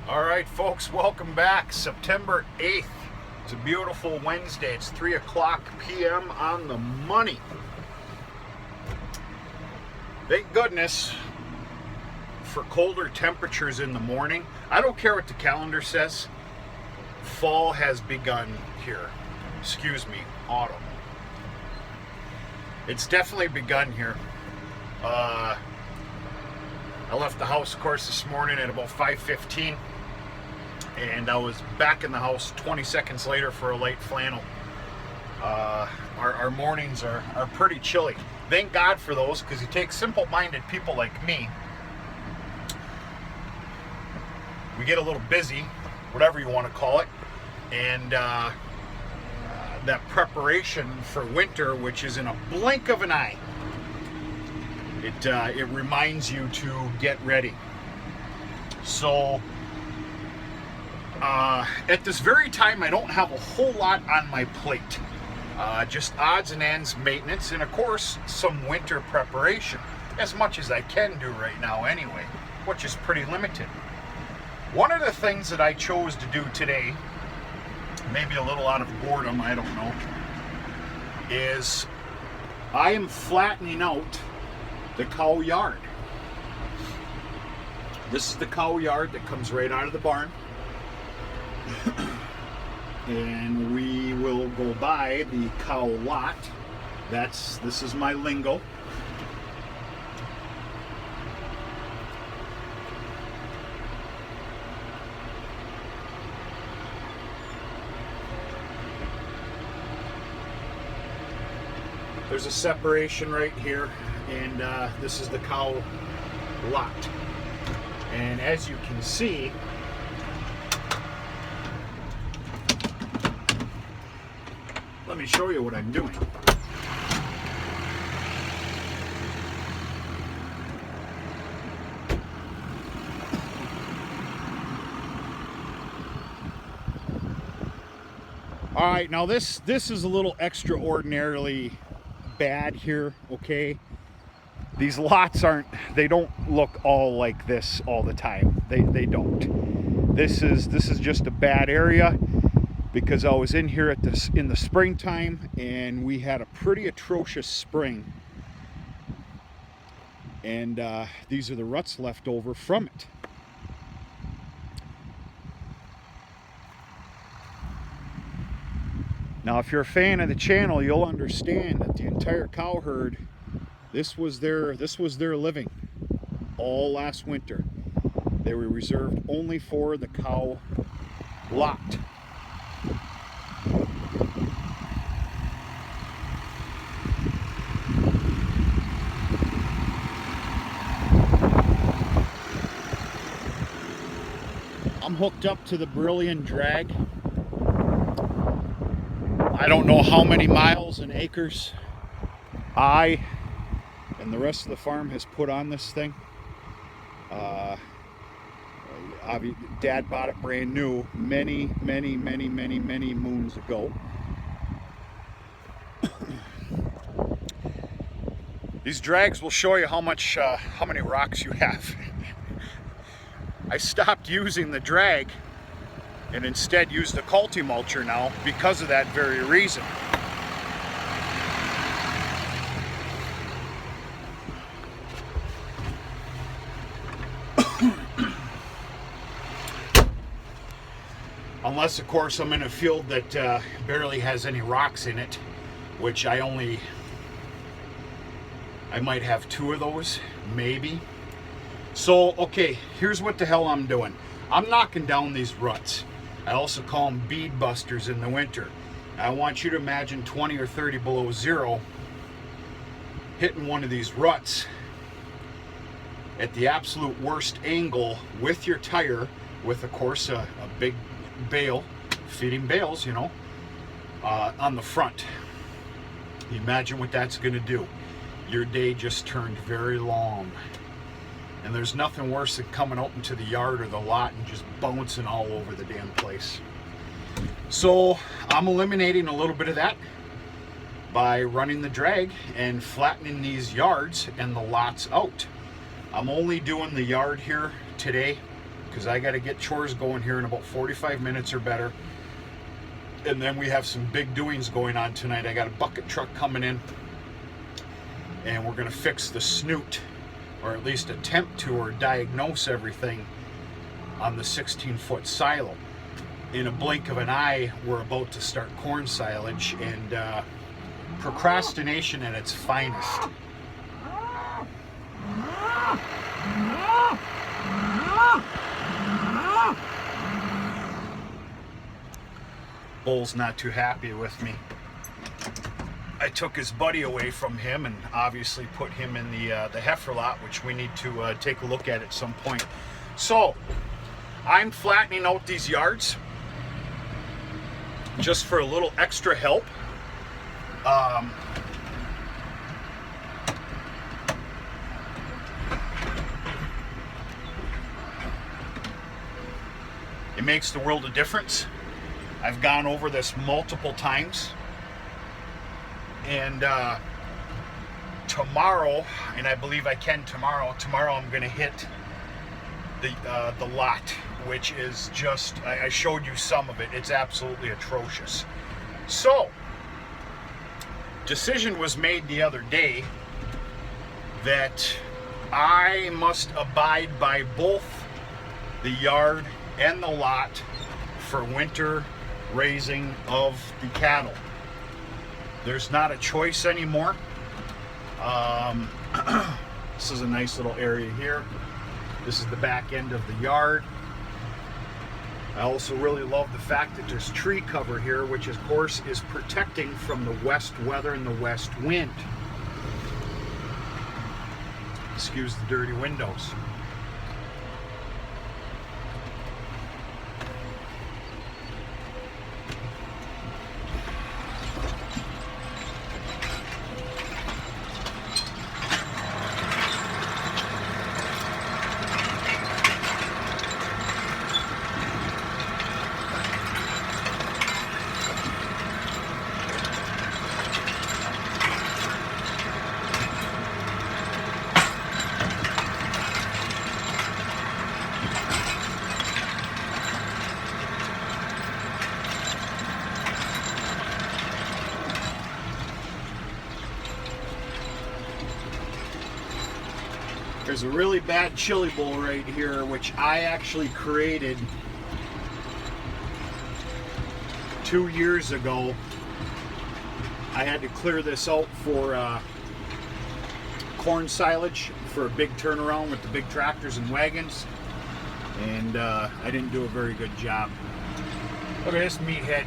All right, folks, welcome back. September 8th. It's a beautiful Wednesday. It's 3 o'clock p.m. on the money. Thank goodness for colder temperatures in the morning. I don't care what the calendar says. Fall has begun here. Excuse me, autumn. It's definitely begun here. I left the house, of course, this morning at about 5:15. And I was back in the house 20 seconds later for a light flannel. Our mornings are pretty chilly. Thank God for those, because you take simple-minded people like me, we get a little busy, whatever you want to call it, and that preparation for winter, which is in a blink of an eye, it reminds you to get ready. So at this very time, I don't have a whole lot on my plate. Just odds and ends maintenance, and of course, some winter preparation. As much as I can do right now anyway, which is pretty limited. One of the things that I chose to do today, maybe a little out of boredom, I don't know, is I am flattening out the cow yard. This is the cow yard that comes right out of the barn. And we will go by the cow lot. This is my lingo. There's a separation right here, and this is the cow lot. And as you can see, let me show you what I'm doing. All right, now this is a little extraordinarily bad here, okay? These lots they don't look all like this all the time. They don't. This is just a bad area, because I was in here in the springtime, and we had a pretty atrocious spring, and these are the ruts left over from it. Now, if you're a fan of the channel, you'll understand that the entire cow herd, this was their living all last winter. They were reserved only for the cow lot. I'm hooked up to the Brilliant drag. I don't know how many miles and acres I and the rest of the farm has put on this thing. Dad bought it brand new many moons ago. These drags will show you how many rocks you have. I stopped using the drag and instead use the mulcher now because of that very reason. Unless, of course, I'm in a field that barely has any rocks in it, which I might have 2 of those, maybe. So, okay, here's what the hell I'm doing. I'm knocking down these ruts. I also call them bead busters in the winter. I want you to imagine 20 or 30 below zero, hitting one of these ruts at the absolute worst angle with your tire, with, of course, a big bale, feeding bales, on the front. You imagine what that's going to do. Your day just turned very long. And there's nothing worse than coming out into the yard or the lot and just bouncing all over the damn place. So I'm eliminating a little bit of that by running the drag and flattening these yards and the lots out. I'm only doing the yard here today because I got to get chores going here in about 45 minutes or better. And then we have some big doings going on tonight. I got a bucket truck coming in, and we're going to fix the snoot, or at least attempt to, or diagnose everything on the 16-foot silo. In a blink of an eye, we're about to start corn silage, and procrastination at its finest. Bull's not too happy with me. I took his buddy away from him and obviously put him in the heifer lot, which we need to take a look at some point. So I'm flattening out these yards just for a little extra help. It makes the world of difference. I've gone over this multiple times, and tomorrow, and I believe I can tomorrow I'm going to hit the lot, which is just, I showed you some of it. It's absolutely atrocious. So, decision was made the other day that I must abide by both the yard and the lot for winter raising of the cattle. There's not a choice anymore. This is a nice little area here. This is the back end of the yard. I also really love the fact that there's tree cover here, which of course is protecting from the west weather and the west wind. Excuse the dirty windows. There's a really bad chili bowl right here, which I actually created 2 years ago. I had to clear this out for corn silage for a big turnaround with the big tractors and wagons, and I didn't do a very good job. Look at this meathead.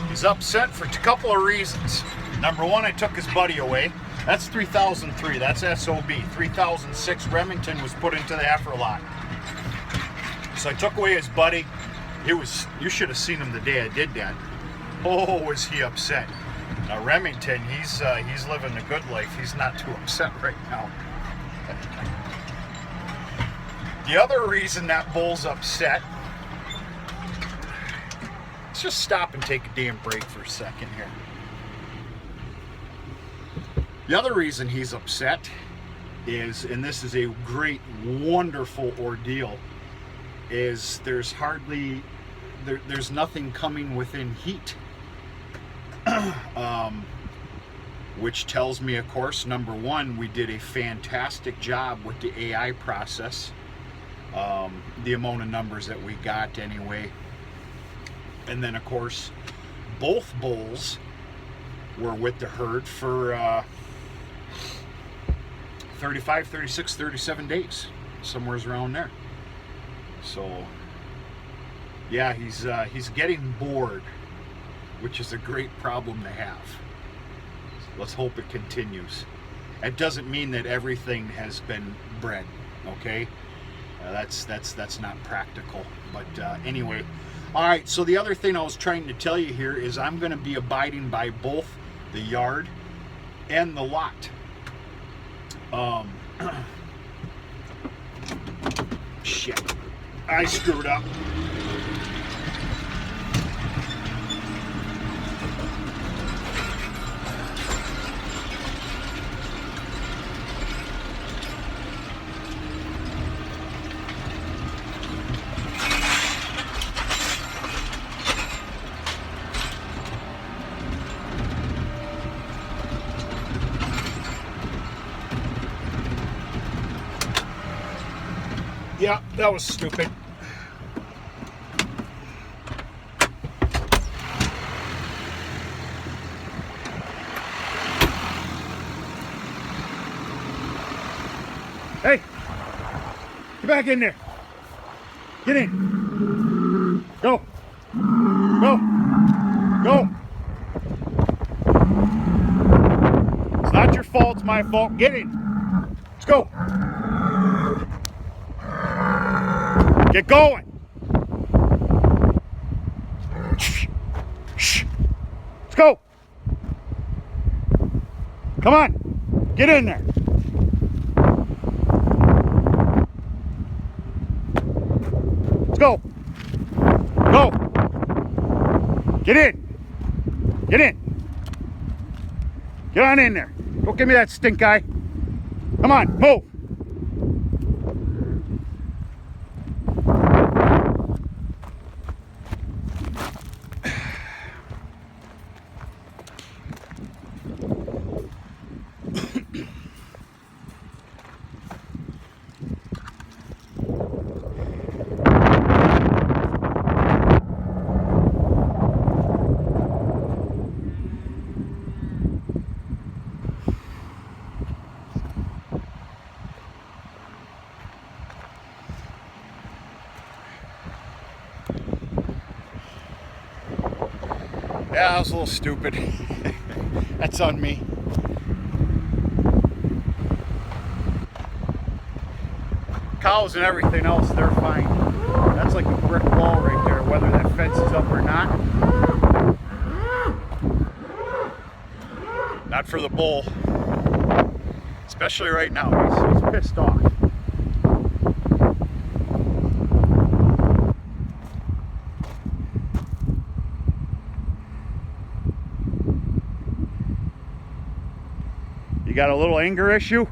He's upset for a couple of reasons. Number one, I took his buddy away. That's 3003. That's SOB. 3006 Remington was put into the heifer lot. So I took away his buddy. You should have seen him the day I did that. Oh, was he upset. Now Remington, he's living the good life. He's not too upset right now. The other reason that bull's upset, let's just stop and take a damn break for a second here. The other reason he's upset is, and this is a great, wonderful ordeal, is there's nothing coming within heat. Which tells me, of course, number one, we did a fantastic job with the AI process. The amount of numbers that we got anyway. And then, of course, both bulls were with the herd for 35, 36, 37 days. Somewhere around there. So, yeah, he's getting bored, which is a great problem to have. Let's hope it continues. That doesn't mean that everything has been bred, okay? That's not practical. But anyway, all right. So the other thing I was trying to tell you here is I'm going to be abiding by both the yard and the lot. Shit. I screwed up. Yeah, that was stupid. Hey, get back in there. Get in. Go. Go. Go. It's not your fault, it's my fault. Get in. Let's go. Get going. Shh. Let's go. Come on. Get in there. Let's go. Go. Get in. Get in. Get on in there. Don't give me that stink eye. Come on, move. Yeah, I was a little stupid. That's on me. Cows and everything else, they're fine. That's like a brick wall right there, whether that fence is up or not. Not for the bull. Especially right now, he's pissed off. You got a little anger issue?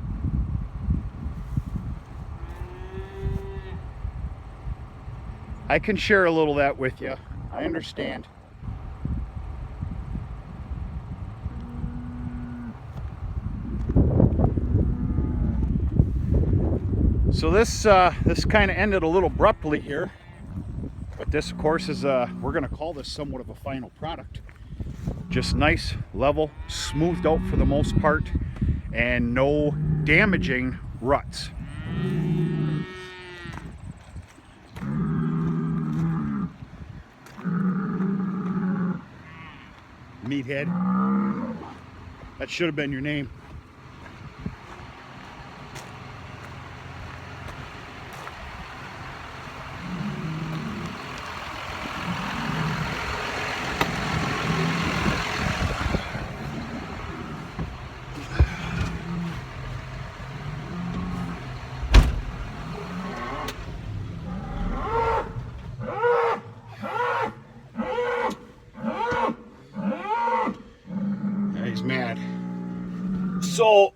I can share a little of that with you. I understand. So this kind of ended a little abruptly here, but this of course is we're going to call this somewhat of a final product. Just nice, level, smoothed out for the most part, and no damaging ruts. Meathead. That should have been your name. He's mad. So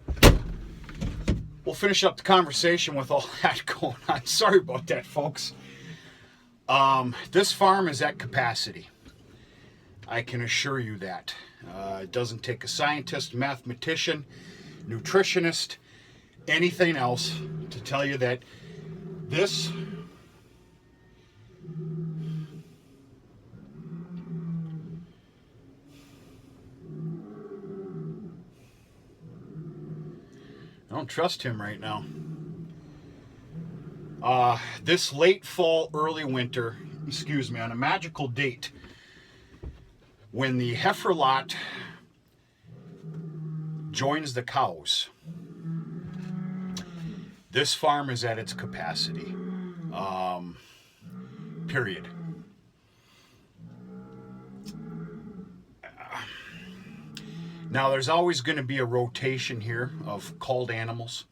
we'll finish up the conversation with all that going on. Sorry about that, folks. This farm is at capacity. I can assure you that. It doesn't take a scientist, mathematician, nutritionist, anything else to tell you that this I don't trust him right now. This late fall, early winter, excuse me, on a magical date, when the heifer lot joins the cows, this farm is at its capacity. Period. Now, there's always going to be a rotation here of culled animals.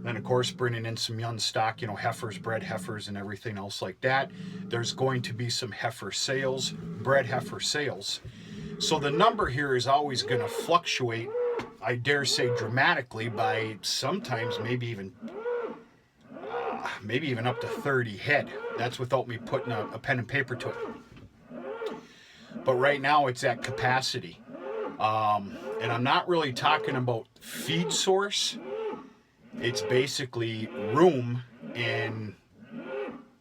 Then of course bringing in some young stock, you know, heifers, bred heifers and everything else like that. There's going to be some heifer sales, bred heifer sales. So the number here is always going to fluctuate, I dare say dramatically, by sometimes maybe even up to 30 head. That's without me putting a pen and paper to it. But right now it's at capacity. And I'm not really talking about feed source. It's basically room and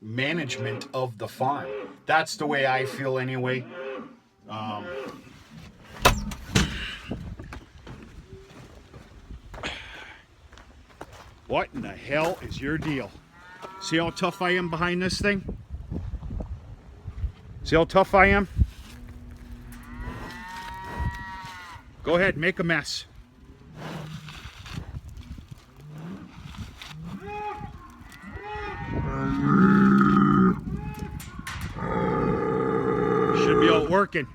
management of the farm. That's the way I feel anyway. What in the hell is your deal? See how tough I am behind this thing? See how tough I am? Go ahead, make a mess. Should be out working.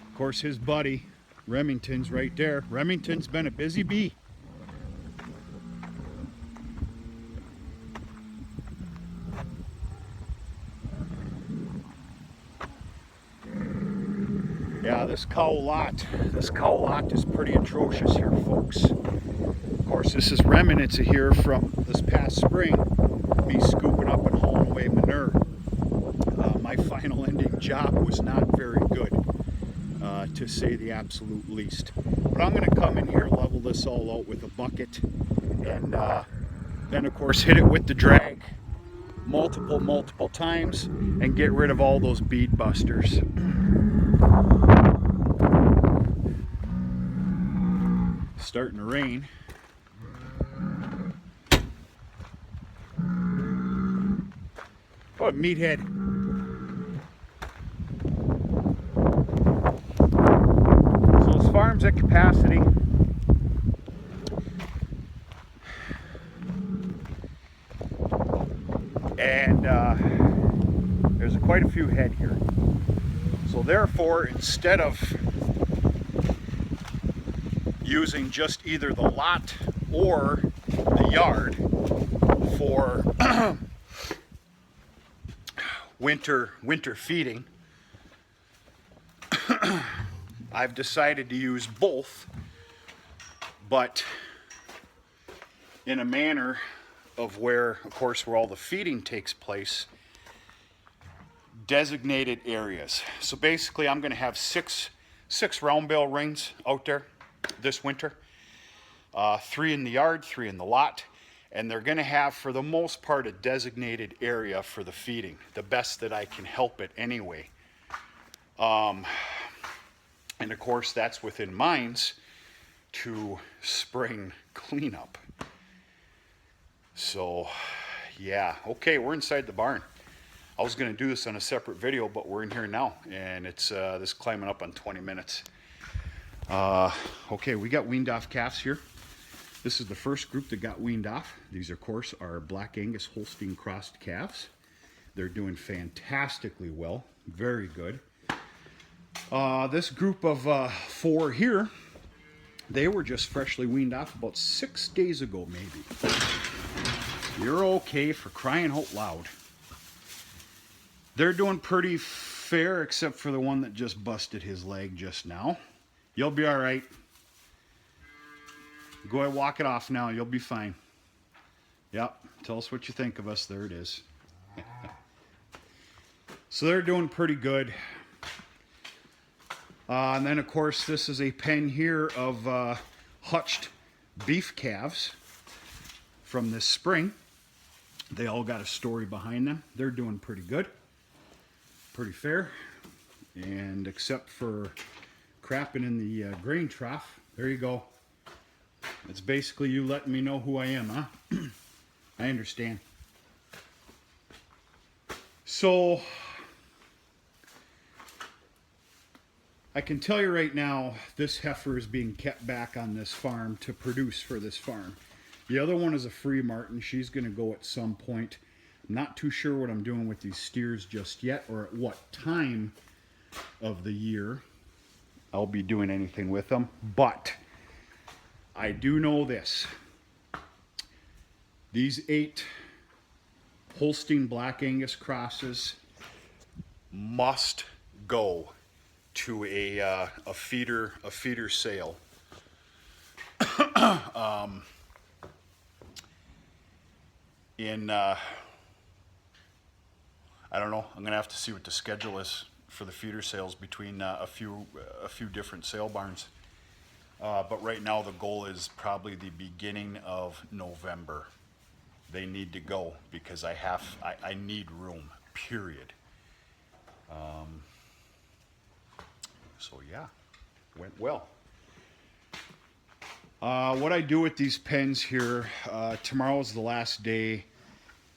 Of course, his buddy, Remington's right there. Remington's been a busy bee. Yeah, this cow lot is pretty atrocious here, folks. Of course, this is remnants here from this past spring, me scooping up and hauling away manure. My final ending job was not very good, to say the absolute least. But I'm going to come in here, level this all out with a bucket, and then of course hit it with the drag multiple times and get rid of all those bead busters. Starting to rain. What meathead. So this farm's at capacity. And there's quite a few head here. So therefore, instead of using just either the lot or the yard for winter feeding, I've decided to use both, but in a manner of where, of course, where all the feeding takes place, designated areas. So basically I'm going to have six round bale rings out there this winter, 3 in the yard, 3 in the lot, and they're going to have, for the most part, a designated area for the feeding, the best that I can help it anyway. And of course that's within mines to spring cleanup. So yeah, okay, we're inside the barn. I was going to do this on a separate video, but we're in here now, and it's this climbing up on 20 minutes. Okay, we got weaned off calves here. This is the first group that got weaned off. These, of course, are Black Angus Holstein crossed calves. They're doing fantastically well, very good. This group of 4 here, they were just freshly weaned off about 6 days ago, maybe. You're okay, for crying out loud. They're doing pretty fair, except for the one that just busted his leg just now. You'll be all right. Go ahead, walk it off now. You'll be fine. Yep. Tell us what you think of us. There it is. So they're doing pretty good. And then, of course, this is a pen here of hutched beef calves from this spring. They all got a story behind them. They're doing pretty good. Pretty fair. And except for crapping in the grain trough, there you go. It's basically you letting me know who I am, huh? I understand. So I can tell you right now, this heifer is being kept back on this farm to produce for this farm. The other one is a free martin. She's going to go at some point. I'm not too sure what I'm doing with these steers just yet, or at what time of the year. I'll be doing anything with them. But I do know this. These 8 Holstein Black Angus crosses must go to a feeder sale. I don't know. I'm gonna have to see what the schedule is for the feeder sales between a few different sale barns. But right now the goal is probably the beginning of November. They need to go because I need room. Period. So yeah, went well. What I do with these pens here, tomorrow is the last day.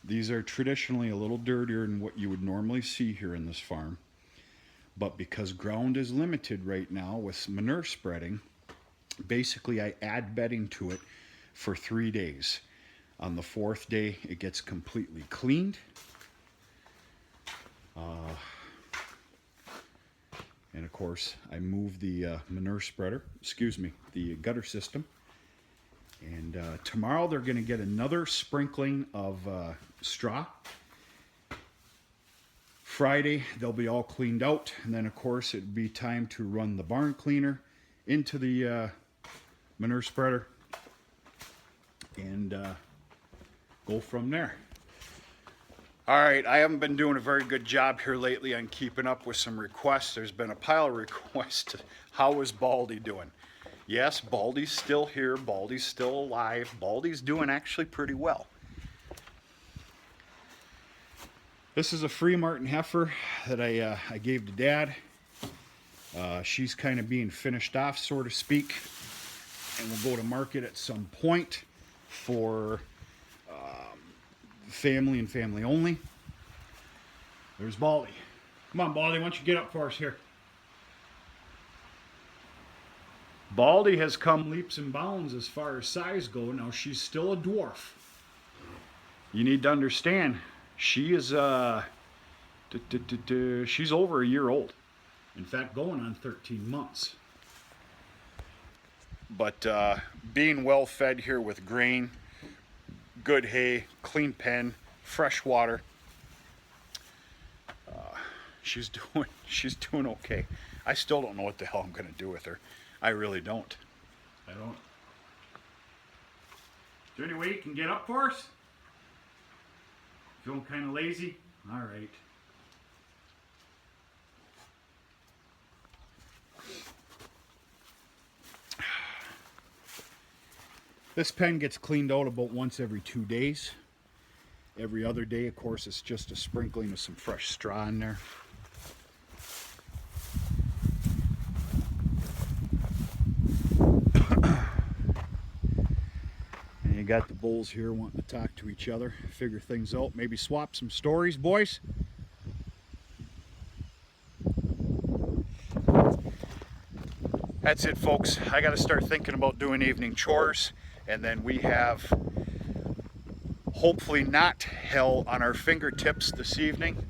These are traditionally a little dirtier than what you would normally see here in this farm. But because ground is limited right now with manure spreading, basically I add bedding to it for 3 days. On the 4th day, it gets completely cleaned. And of course, I move the manure spreader, the gutter system. And tomorrow they're going to get another sprinkling of straw. Friday they'll be all cleaned out, and then of course it'd be time to run the barn cleaner into the manure spreader and go from there. All right, I haven't been doing a very good job here lately on keeping up with some requests. There's been a pile of requests. How is Baldy doing? Yes, Baldy's still here. Baldy's still alive. Baldy's doing actually pretty well. This is a free Martin heifer that I gave to Dad. She's kind of being finished off, so to speak, and we'll go to market at some point for family and family only. There's Baldy. Come on, Baldy, why don't you get up for us here? Baldy has come leaps and bounds as far as size go. Now she's still a dwarf. You need to understand, she is she's over a year old. In fact, going on 13 months. But being well fed here with grain, good hay, clean pen, fresh water, she's doing okay. I still don't know what the hell I'm gonna do with her. I really don't. I don't. Is there any way you can get up for us? Feeling kind of lazy? All right. This pen gets cleaned out about once every 2 days. Every other day, of course, it's just a sprinkling of some fresh straw in there. And you got the bulls here wanting to talk to each other, figure things out, maybe swap some stories, boys. That's it, folks. I got to start thinking about doing evening chores, and then we have hopefully not hell on our fingertips this evening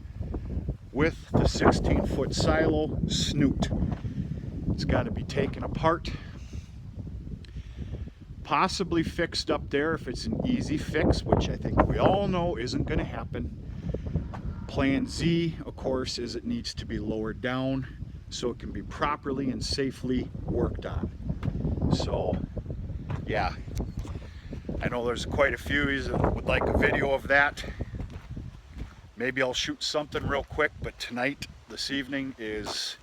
with the 16-foot silo snoot. It's got to be taken apart, possibly fixed up there if it's an easy fix, which I think we all know isn't going to happen. Plan Z, of course, is it needs to be lowered down so it can be properly and safely worked on. So yeah, I know there's quite a few that would like a video of that. Maybe I'll shoot something real quick, but tonight, this evening, is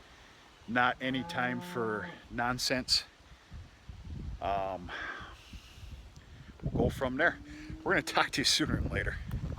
not any time for nonsense. We'll go from there. We're going to talk to you sooner than later.